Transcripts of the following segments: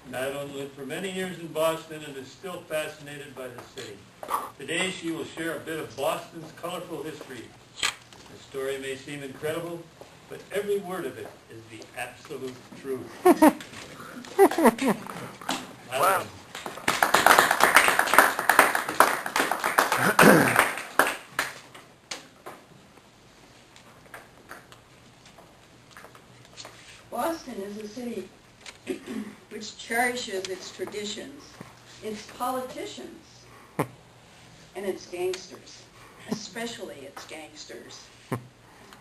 Madeline lived for many years in Boston and is still fascinated by the city. Today she will share a bit of Boston's colorful history. The story may seem incredible, but every word of it is the absolute truth. Wow. Boston is a city which cherishes its traditions, its politicians, and its gangsters, especially its gangsters.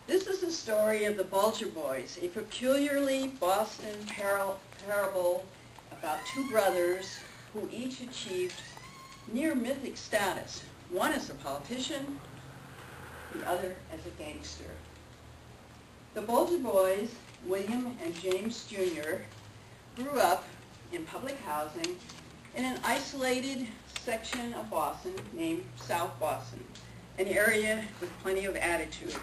This is the story of the Bulger Boys, a peculiarly Boston parable about two brothers who each achieved near mythic status, one as a politician, the other as a gangster. The Bulger Boys, William and James Jr., grew up in public housing in an isolated section of Boston named South Boston, an area with plenty of attitude.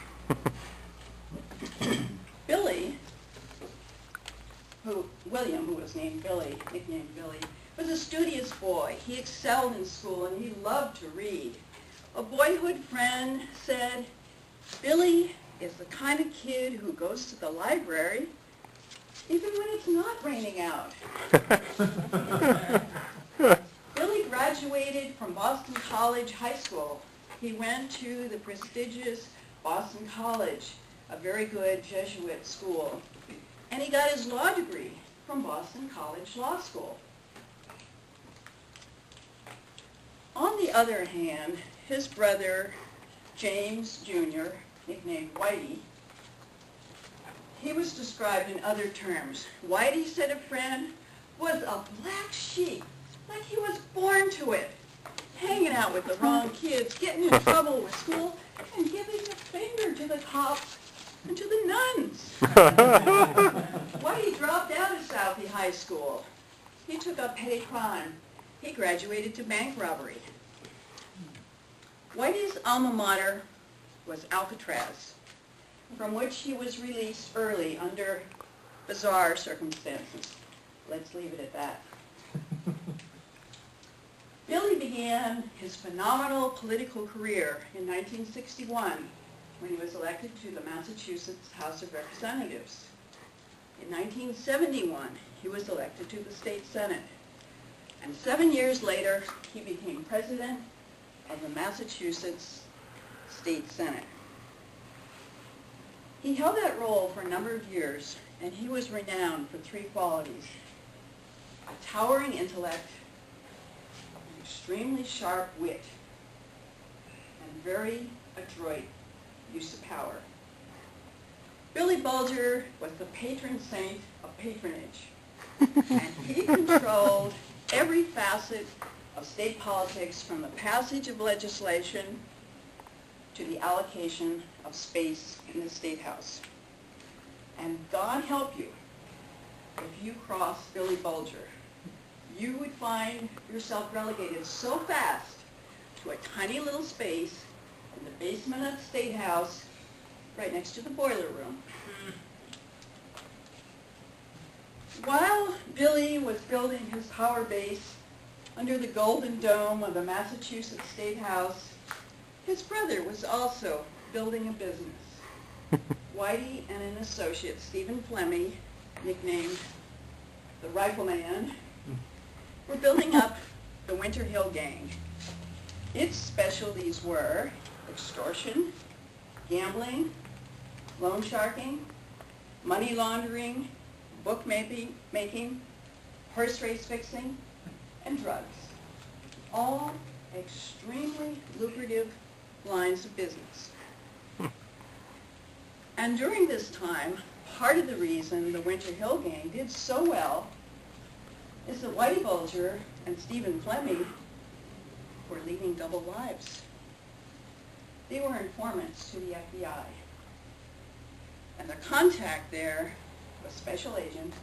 William, who was named Billy, nicknamed Billy, was a studious boy. He excelled in school and he loved to read. A boyhood friend said, "Billy is the kind of kid who goes to the library even when it's not raining out." Billy graduated from Boston College High School. He went to the prestigious Boston College, a very good Jesuit school, and he got his law degree from Boston College Law School. On the other hand, his brother, James Jr., nicknamed Whitey, he was described in other terms. Whitey, said a friend, was a black sheep, like he was born to it, hanging out with the wrong kids, getting in trouble with school, and giving the finger to the cops and to the nuns. Whitey dropped out of Southie High School. He took up petty crime. He graduated to bank robbery. Whitey's alma mater was Alcatraz, from which he was released early under bizarre circumstances. Let's leave it at that. Billy began his phenomenal political career in 1961 when he was elected to the Massachusetts House of Representatives. In 1971, he was elected to the state Senate. And 7 years later, he became president of the Massachusetts State Senate. He held that role for a number of years, and he was renowned for three qualities: a towering intellect, an extremely sharp wit, and very adroit use of power. Billy Bulger was the patron saint of patronage, and he controlled every facet of state politics, from the passage of legislation to the allocation of space in the State House. And God help you, if you cross Billy Bulger, you would find yourself relegated so fast to a tiny little space in the basement of the State House, right next to the boiler room. While Billy was building his power base under the golden dome of the Massachusetts State House, his brother was also building a business. Whitey and an associate, Stephen Fleming, nicknamed the Rifleman, were building up the Winter Hill Gang. Its specialties were extortion, gambling, loan sharking, money laundering, bookmaking, horse race fixing, and drugs. All extremely lucrative lines of business. And during this time, part of the reason the Winter Hill Gang did so well is that Whitey Bulger and Stephen Fleming were leading double lives. They were informants to the FBI. And the contact there was Special Agent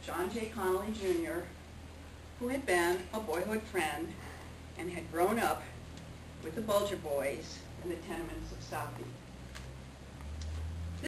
John J. Connolly, Jr., who had been a boyhood friend and had grown up with the Bulger Boys in the tenements of Southie.